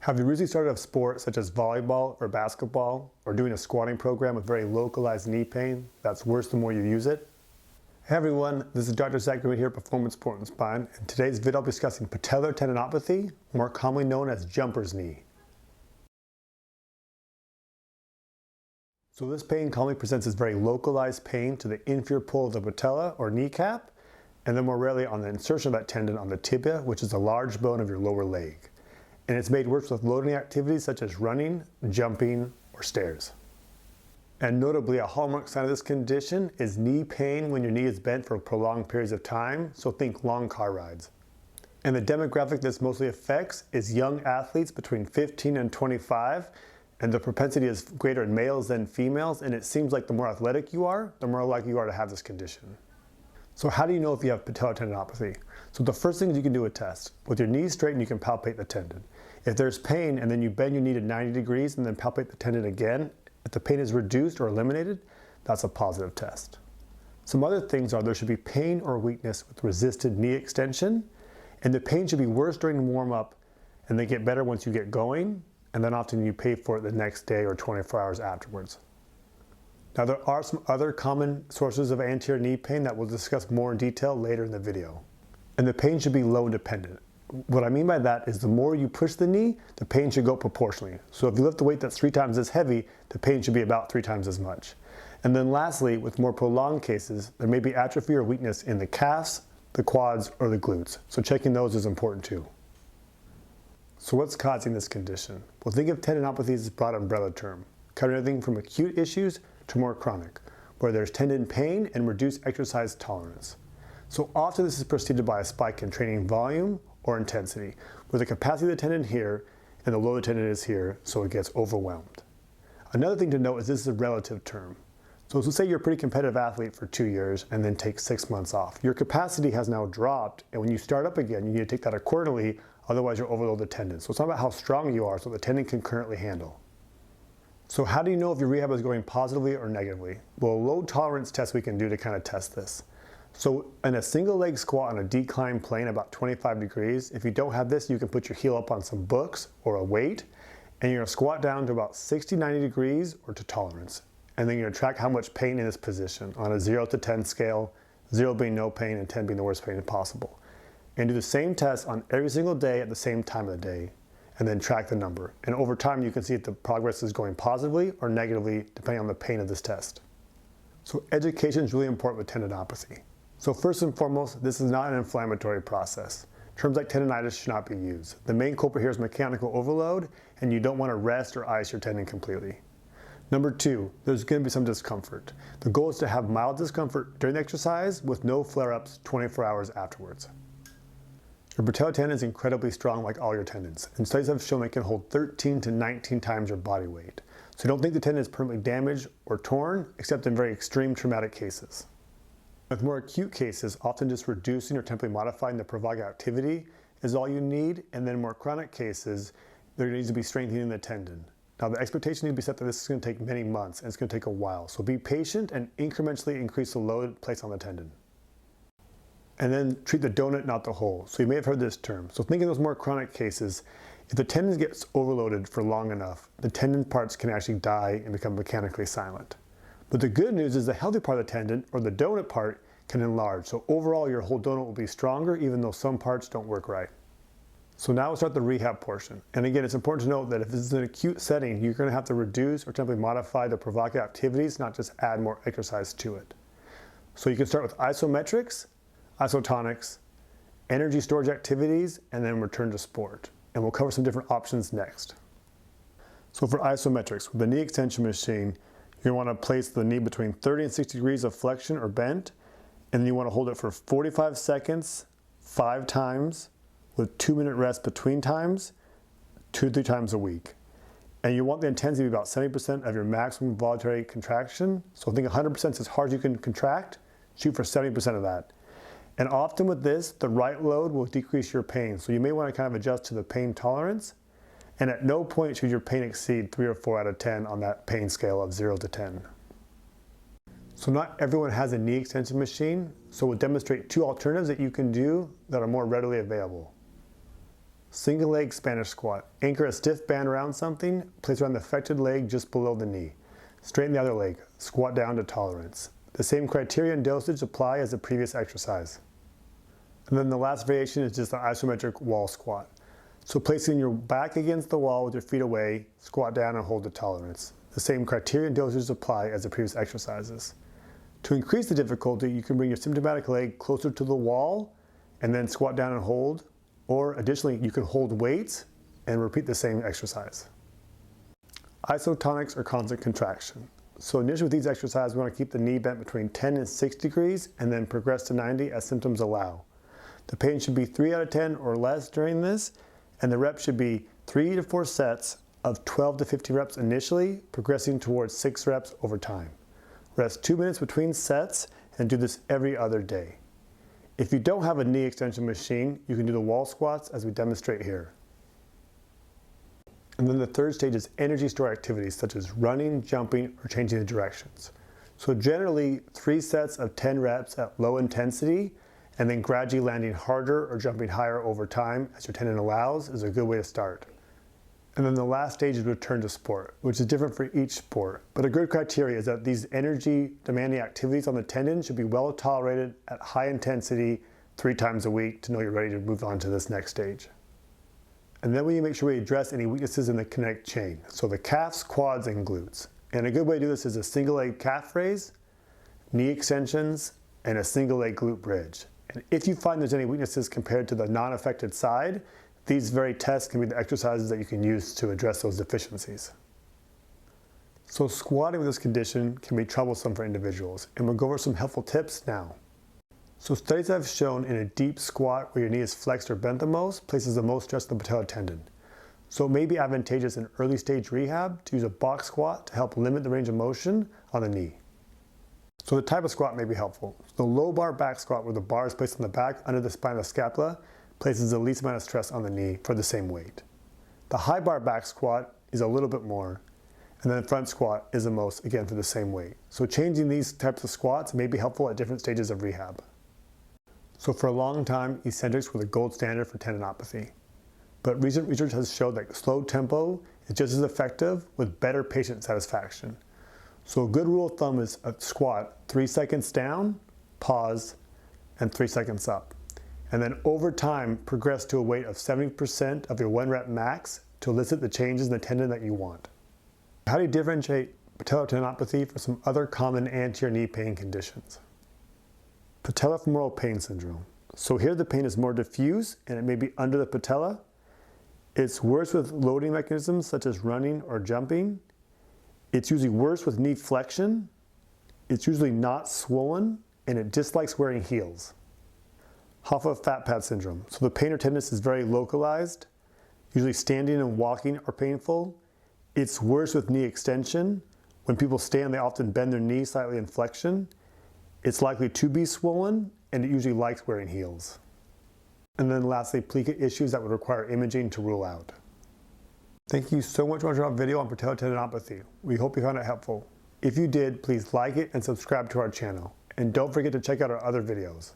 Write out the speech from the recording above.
Have you recently started a sport such as volleyball or basketball, or doing a squatting program with very localized knee pain that's worse the more you use it? Hey everyone, this is Dr. Zach here at Performance Sport and Spine. In today's video I'll be discussing patellar tendinopathy, more commonly known as jumper's knee. So this pain commonly presents as very localized pain to the inferior pole of the patella or kneecap, and then more rarely on the insertion of that tendon on the tibia, which is a large bone of your lower leg. And it's made worse with loading activities such as running, jumping, or stairs. And notably, a hallmark sign of this condition is knee pain when your knee is bent for prolonged periods of time, so think long car rides. And the demographic this mostly affects is young athletes between 15 and 25, and the propensity is greater in males than females, and it seems like the more athletic you are, the more likely you are to have this condition. So how do you know if you have patellar tendinopathy? So the first thing is you can do a test. With your knees straightened, you can palpate the tendon. If there's pain and then you bend your knee to 90 degrees and then palpate the tendon again, if the pain is reduced or eliminated, that's a positive test. Some other things are there should be pain or weakness with resisted knee extension, and the pain should be worse during warm-up and they get better once you get going, and then often you pay for it the next day or 24 hours afterwards. Now there are some other common sources of anterior knee pain that we'll discuss more in detail later in the video. And the pain should be load dependent. What I mean by that is the more you push the knee, the pain should go proportionally. So if you lift a weight that's 3 times as heavy, the pain should be about 3 times as much. And then lastly, with more prolonged cases, there may be atrophy or weakness in the calves, the quads, or the glutes. So checking those is important too. So what's causing this condition? Well, think of tendinopathy as a broad umbrella term, covering everything from acute issues to more chronic, where there's tendon pain and reduced exercise tolerance. So often this is preceded by a spike in training volume or intensity, where the capacity of the tendon here and the load of the tendon is here, so it gets overwhelmed. Another thing to note is this is a relative term. So let's say you're a pretty competitive athlete for 2 years and then take 6 months off. Your capacity has now dropped, and when you start up again, you need to take that accordingly, otherwise you'll overload the tendon. So it's not about how strong you are, so the tendon can currently handle. So how do you know if your rehab is going positively or negatively? Well, a load tolerance test we can do to kind of test this. So in a single leg squat on a declined plane about 25 degrees, if you don't have this, you can put your heel up on some books or a weight, and you're gonna squat down to about 60, 90 degrees or to tolerance. And then you're gonna track how much pain in this position on a 0 to 10 scale, 0 being no pain and 10 being the worst pain possible. And do the same test on every single day at the same time of the day, and then track the number. And over time, you can see if the progress is going positively or negatively, depending on the pain of this test. So education is really important with tendinopathy. So first and foremost, this is not an inflammatory process. Terms like tendinitis should not be used. The main culprit here is mechanical overload, and you don't want to rest or ice your tendon completely. Number 2, there's going to be some discomfort. The goal is to have mild discomfort during the exercise with no flare-ups 24 hours afterwards. Your patellar tendon is incredibly strong like all your tendons, and studies have shown it can hold 13 to 19 times your body weight. So don't think the tendon is permanently damaged or torn, except in very extreme traumatic cases. With more acute cases, often just reducing or temporarily modifying the provoked activity is all you need, and then more chronic cases, there needs to be strengthening the tendon. Now the expectation needs to be set that this is going to take many months, and it's going to take a while. So be patient and incrementally increase the load placed on the tendon. And then treat the donut, not the hole. So you may have heard this term. So think of those more chronic cases. If the tendon gets overloaded for long enough, the tendon parts can actually die and become mechanically silent. But the good news is the healthy part of the tendon, or the donut part, can enlarge. So overall, your whole donut will be stronger, even though some parts don't work right. So now we'll start the rehab portion. And again, it's important to note that if this is an acute setting, you're going to have to reduce or temporarily modify the provocative activities, not just add more exercise to it. So you can start with isometrics, isotonics, energy storage activities, and then return to sport. And we'll cover some different options next. So for isometrics, with the knee extension machine, you're going to want to place the knee between 30 and 60 degrees of flexion or bent, and then you want to hold it for 45 seconds, 5 times, with 2-minute rest between times, 2 to 3 times a week. And you want the intensity to be about 70% of your maximum voluntary contraction. So think 100% is as hard as you can contract, shoot for 70% of that. And often with this, the right load will decrease your pain. So you may want to kind of adjust to the pain tolerance. And at no point should your pain exceed 3 or 4 out of 10 on that pain scale of 0 to 10. So not everyone has a knee extension machine. So we'll demonstrate 2 alternatives that you can do that are more readily available. Single leg Spanish squat. Anchor a stiff band around something, place around the affected leg just below the knee. Straighten the other leg. Squat down to tolerance. The same criteria and dosage apply as the previous exercise. And then the last variation is just the isometric wall squat. So placing your back against the wall with your feet away, squat down and hold to tolerance. The same criteria and dosage apply as the previous exercises. To increase the difficulty, you can bring your symptomatic leg closer to the wall and then squat down and hold. Or additionally, you can hold weights and repeat the same exercise. Isotonics or constant contraction. So initially with these exercises, we want to keep the knee bent between 10 and 6 degrees and then progress to 90 as symptoms allow. The pain should be 3 out of 10 or less during this, and the reps should be 3 to 4 sets of 12 to 15 reps initially, progressing towards 6 reps over time. Rest 2 minutes between sets and do this every other day. If you don't have a knee extension machine, you can do the wall squats as we demonstrate here. And then the third stage is energy store activities such as running, jumping, or changing the directions. So generally 3 sets of 10 reps at low intensity and then gradually landing harder or jumping higher over time as your tendon allows is a good way to start. And then the last stage is return to sport, which is different for each sport. But a good criteria is that these energy demanding activities on the tendon should be well tolerated at high intensity 3 times a week to know you're ready to move on to this next stage. And then we need to make sure we address any weaknesses in the kinetic chain. So the calves, quads, and glutes. And a good way to do this is a single leg calf raise, knee extensions, and a single leg glute bridge. And if you find there's any weaknesses compared to the non-affected side, these very tests can be the exercises that you can use to address those deficiencies. So squatting with this condition can be troublesome for individuals, and we'll go over some helpful tips now. So studies have shown in a deep squat where your knee is flexed or bent the most, places the most stress on the patellar tendon. So it may be advantageous in early stage rehab to use a box squat to help limit the range of motion on the knee. So the type of squat may be helpful. The low bar back squat where the bar is placed on the back under the spine of the scapula places the least amount of stress on the knee for the same weight. The high bar back squat is a little bit more, and then the front squat is the most, again, for the same weight. So changing these types of squats may be helpful at different stages of rehab. So for a long time, eccentrics were the gold standard for tendinopathy. But recent research has showed that slow tempo is just as effective with better patient satisfaction. So a good rule of thumb is a squat 3 seconds down, pause, and 3 seconds up. And then over time, progress to a weight of 70% of your 1 rep max to elicit the changes in the tendon that you want. How do you differentiate patellar tendinopathy from some other common anterior knee pain conditions? Patellofemoral pain syndrome. So here the pain is more diffuse and it may be under the patella. It's worse with loading mechanisms such as running or jumping. It's usually worse with knee flexion. It's usually not swollen and it dislikes wearing heels. Hoffa-Fat Pad syndrome. So the pain or tenderness is very localized. Usually standing and walking are painful. It's worse with knee extension. When people stand, they often bend their knee slightly in flexion. It's likely to be swollen, and it usually likes wearing heels. And then lastly, plica issues that would require imaging to rule out. Thank you so much for watching our video on patellar tendinopathy. We hope you found it helpful. If you did, please like it and subscribe to our channel. And don't forget to check out our other videos.